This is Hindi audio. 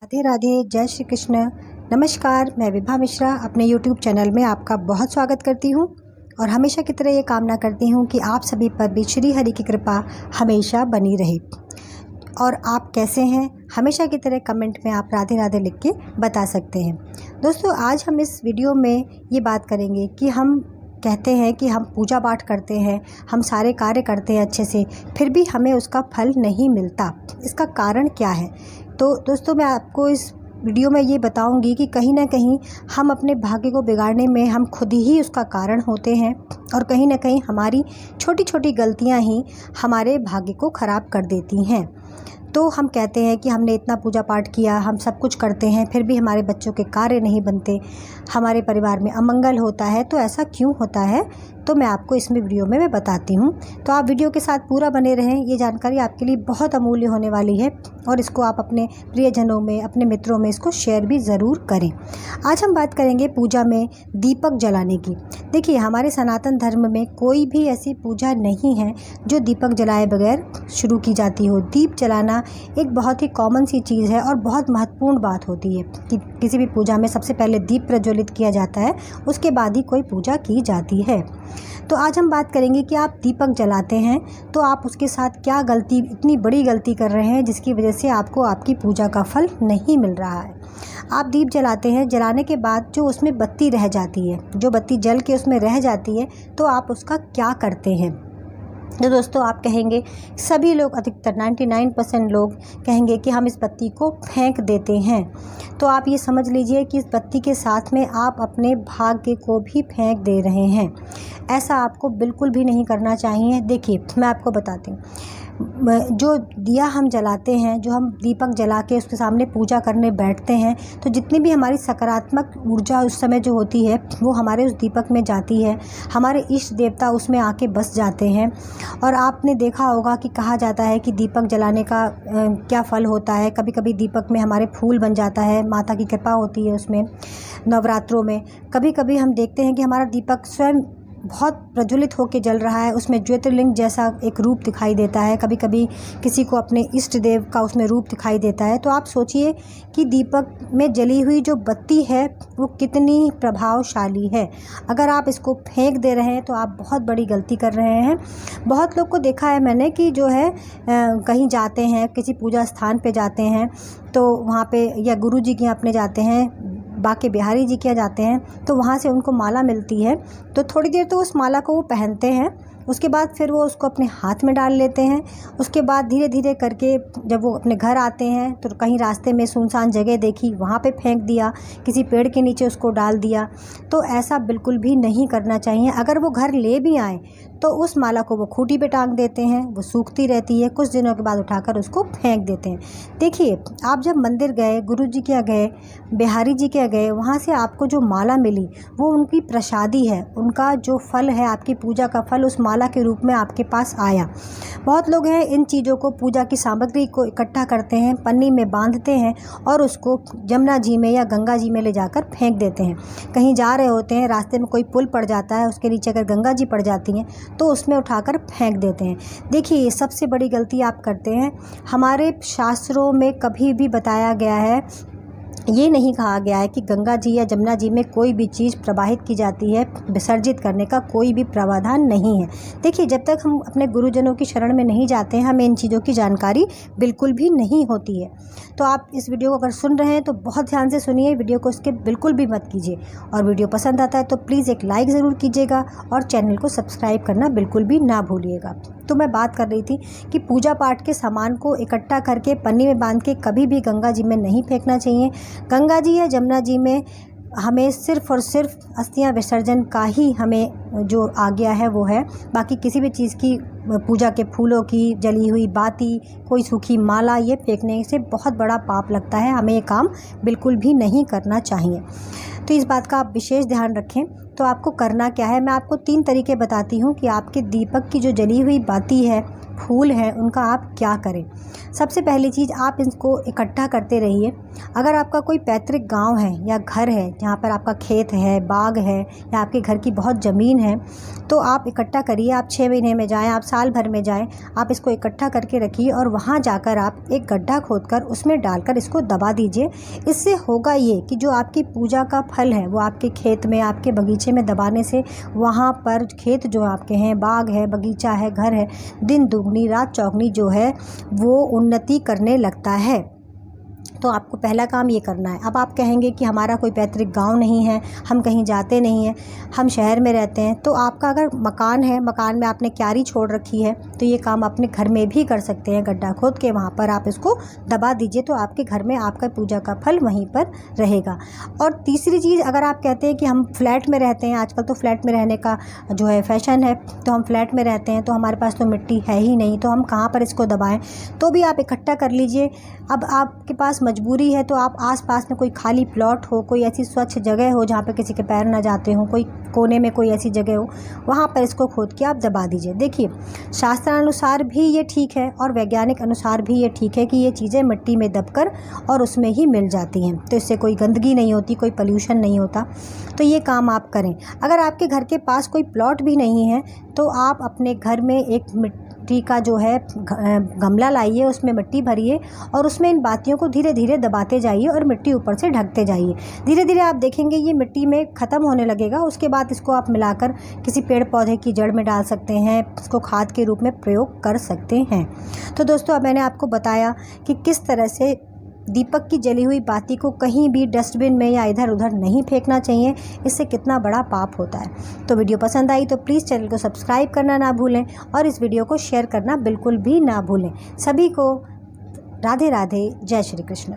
राधे राधे, जय श्री कृष्ण। नमस्कार, मैं विभा मिश्रा अपने YouTube चैनल में आपका बहुत स्वागत करती हूँ और हमेशा की तरह ये कामना करती हूँ कि आप सभी पर भी श्री हरि की कृपा हमेशा बनी रहे। और आप कैसे हैं, हमेशा की तरह कमेंट में आप राधे राधे लिख के बता सकते हैं। दोस्तों, आज हम इस वीडियो में ये बात करेंगे कि हम कहते हैं कि हम पूजा पाठ करते हैं, हम सारे कार्य करते हैं अच्छे से, फिर भी हमें उसका फल नहीं मिलता। इसका कारण क्या है? तो दोस्तों, मैं आपको इस वीडियो में ये बताऊंगी कि कहीं ना कहीं हम अपने भाग्य को बिगाड़ने में हम खुद ही उसका कारण होते हैं और कहीं ना कहीं हमारी छोटी छोटी गलतियां ही हमारे भाग्य को ख़राब कर देती हैं। तो हम कहते हैं कि हमने इतना पूजा पाठ किया, हम सब कुछ करते हैं, फिर भी हमारे बच्चों के कार्य नहीं बनते, हमारे परिवार में अमंगल होता है। तो ऐसा क्यों होता है, तो मैं आपको इसमें वीडियो में मैं बताती हूँ। तो आप वीडियो के साथ पूरा बने रहें, ये जानकारी आपके लिए बहुत अमूल्य होने वाली है और इसको आप अपने प्रियजनों में, अपने मित्रों में इसको शेयर भी ज़रूर करें। आज हम बात करेंगे पूजा में दीपक जलाने की। देखिए, हमारे सनातन धर्म में कोई भी ऐसी पूजा नहीं है जो दीपक जलाए बगैर शुरू की जाती हो। दीप जलाना एक बहुत ही कॉमन सी चीज़ है और बहुत महत्वपूर्ण बात होती है कि किसी भी पूजा में सबसे पहले दीप प्रज्वलित किया जाता है, उसके बाद ही कोई पूजा की जाती है। तो आज हम बात करेंगे कि आप दीपक जलाते हैं तो आप उसके साथ क्या गलती, इतनी बड़ी गलती कर रहे हैं जिसकी वजह से आपको आपकी पूजा का फल नहीं मिल रहा है। आप दीप जलाते हैं, जलाने के बाद जो उसमें बत्ती रह जाती है, जो बत्ती जल के उसमें रह जाती है, तो आप उसका क्या करते हैं? तो दोस्तों, आप कहेंगे, सभी लोग, अधिकतर 99% लोग कहेंगे कि हम इस बत्ती को फेंक देते हैं। तो आप ये समझ लीजिए कि इस बत्ती के साथ में आप अपने भाग्य को भी फेंक दे रहे हैं। ऐसा आपको बिल्कुल भी नहीं करना चाहिए। देखिए, मैं आपको बताती हूँ, जो दिया हम जलाते हैं, जो हम दीपक जला के उसके सामने पूजा करने बैठते हैं, तो जितनी भी हमारी सकारात्मक ऊर्जा उस समय जो होती है वो हमारे उस दीपक में जाती है। हमारे इष्ट देवता उसमें आके बस जाते हैं। और आपने देखा होगा कि कहा जाता है कि दीपक जलाने का क्या फल होता है। कभी कभी दीपक में हमारे फूल बन जाता है, माता की कृपा होती है उसमें। नवरात्रों में कभी कभी हम देखते हैं कि हमारा दीपक स्वयं बहुत प्रज्वलित होकर जल रहा है, उसमें ज्योतिर्लिंग जैसा एक रूप दिखाई देता है। कभी कभी किसी को अपने इष्ट देव का उसमें रूप दिखाई देता है। तो आप सोचिए कि दीपक में जली हुई जो बत्ती है वो कितनी प्रभावशाली है। अगर आप इसको फेंक दे रहे हैं तो आप बहुत बड़ी गलती कर रहे हैं। बहुत लोग को देखा है मैंने कि जो है कहीं जाते हैं, किसी पूजा स्थान पे जाते हैं, तो वहाँ पे, या गुरु जी के यहाँ अपने जाते हैं, बाके बिहारी जी के जाते हैं, तो वहाँ से उनको माला मिलती है। तो थोड़ी देर तो उस माला को वो पहनते हैं, उसके बाद फिर वो उसको अपने हाथ में डाल लेते हैं। उसके बाद धीरे धीरे करके जब वो अपने घर आते हैं तो कहीं रास्ते में सुनसान जगह देखी, वहाँ पे फेंक दिया, किसी पेड़ के नीचे उसको डाल दिया। तो ऐसा बिल्कुल भी नहीं करना चाहिए। अगर वो घर ले भी आए तो उस माला को वो खूंटी पे टांग देते हैं, वो सूखती रहती है, कुछ दिनों के बाद उठाकर उसको फेंक देते हैं। देखिए, आप जब मंदिर गए, गुरु जी के यहाँ गए, बिहारी जी के यहाँ गए, वहाँ से आपको जो माला मिली वो उनकी प्रसादी है, उनका जो फल है, आपकी पूजा का फल उस माला के रूप में आपके पास आया। बहुत लोग हैं इन चीज़ों को, पूजा की सामग्री को इकट्ठा करते हैं, पन्नी में बांधते हैं और उसको जमुना जी में या गंगा जी में ले जाकर फेंक देते हैं। कहीं जा रहे होते हैं, रास्ते में कोई पुल पड़ जाता है, उसके नीचे अगर गंगा जी पड़ जाती हैं तो उसमें उठाकर फेंक देते हैं। देखिए, ये सबसे बड़ी गलती आप करते हैं। हमारे शास्त्रों में कभी भी बताया गया है, ये नहीं कहा गया है कि गंगा जी या जमुना जी में कोई भी चीज़ प्रवाहित की जाती है, विसर्जित करने का कोई भी प्रावधान नहीं है। देखिए, जब तक हम अपने गुरुजनों की शरण में नहीं जाते हैं, हमें इन चीज़ों की जानकारी बिल्कुल भी नहीं होती है। तो आप इस वीडियो को अगर सुन रहे हैं तो बहुत ध्यान से सुनिए, वीडियो को स्किप बिल्कुल भी मत कीजिए। और वीडियो पसंद आता है तो प्लीज़ एक लाइक ज़रूर कीजिएगा और चैनल को सब्सक्राइब करना बिल्कुल भी ना भूलिएगा। तो मैं बात कर रही थी कि पूजा पाठ के सामान को इकट्ठा करके पन्नी में बांध के कभी भी गंगा जी में नहीं फेंकना चाहिए। गंगा जी या जमुना जी में हमें सिर्फ़ और सिर्फ अस्थियां विसर्जन का ही हमें जो आ गया है वो है। बाकी किसी भी चीज़ की, पूजा के फूलों की, जली हुई बाती, कोई सूखी माला, ये फेंकने से बहुत बड़ा पाप लगता है। हमें ये काम बिल्कुल भी नहीं करना चाहिए। तो इस बात का आप विशेष ध्यान रखें। तो आपको करना क्या है, मैं आपको 3 तरीके बताती हूँ कि आपके दीपक की जो जली हुई बाती है फूल हैं उनका आप क्या करें। सबसे पहली चीज़, आप इनको इकट्ठा करते रहिए। अगर आपका कोई पैतृक गांव है या घर है जहाँ पर आपका खेत है, बाग है या आपके घर की बहुत ज़मीन है, तो आप इकट्ठा करिए। आप 6 महीने में जाएँ, आप साल भर में जाएँ, आप इसको इकट्ठा करके रखिए और वहाँ जाकर आप एक गड्ढा खोदकर उसमें डालकर इसको दबा दीजिए। इससे होगा ये कि जो आपकी पूजा का फल है वो आपके खेत में, आपके बगीचे में दबाने से वहाँ पर खेत जो आपके हैं, बाग है, बगीचा है, घर है, दिन दुगनी रात चौगनी जो है वो उन्नति करने लगता है। तो आपको पहला काम ये करना है। अब आप कहेंगे कि हमारा कोई पैतृक गांव नहीं है, हम कहीं जाते नहीं हैं, हम शहर में रहते हैं, तो आपका अगर मकान है, मकान में आपने क्यारी छोड़ रखी है, तो ये काम अपने घर में भी कर सकते हैं। गड्ढा खोद के वहाँ पर आप इसको दबा दीजिए, तो आपके घर में आपका पूजा का फल वहीं पर रहेगा। और तीसरी चीज़, अगर आप कहते हैं कि हम फ्लैट में रहते हैं, आजकल तो फ्लैट में रहने का जो है फैशन है, तो हम फ्लैट में रहते हैं, तो हमारे पास तो मिट्टी है ही नहीं, तो हम कहाँ पर इसको दबाएँ, तो भी आप इकट्ठा कर लीजिए। अब आपके पास मजबूरी है तो आप आसपास में कोई खाली प्लॉट हो, कोई ऐसी स्वच्छ जगह हो जहाँ पे किसी के पैर ना जाते हों, कोई कोने में कोई ऐसी जगह हो, वहाँ पर इसको खोद के आप दबा दीजिए। देखिए, शास्त्रानुसार भी ये ठीक है और वैज्ञानिक अनुसार भी ये ठीक है कि ये चीज़ें मिट्टी में दबकर और उसमें ही मिल जाती हैं, तो इससे कोई गंदगी नहीं होती, कोई पोल्यूशन नहीं होता। तो ये काम आप करें। अगर आपके घर के पास कोई प्लॉट भी नहीं है तो आप अपने घर में एक मिट्टी का जो है गमला लाइए, उसमें मिट्टी भरिए और उसमें इन बातियों को धीरे धीरे दबाते जाइए और मिट्टी ऊपर से ढकते जाइए। धीरे धीरे आप देखेंगे ये मिट्टी में ख़त्म होने लगेगा। उसके बाद इसको आप मिलाकर किसी पेड़ पौधे की जड़ में डाल सकते हैं, इसको खाद के रूप में प्रयोग कर सकते हैं। तो दोस्तों, अब मैंने आपको बताया कि किस तरह से दीपक की जली हुई बाती को कहीं भी डस्टबिन में या इधर उधर नहीं फेंकना चाहिए, इससे कितना बड़ा पाप होता है। तो वीडियो पसंद आई तो प्लीज़ चैनल को सब्सक्राइब करना ना भूलें और इस वीडियो को शेयर करना बिल्कुल भी ना भूलें। सभी को राधे राधे, जय श्री कृष्ण।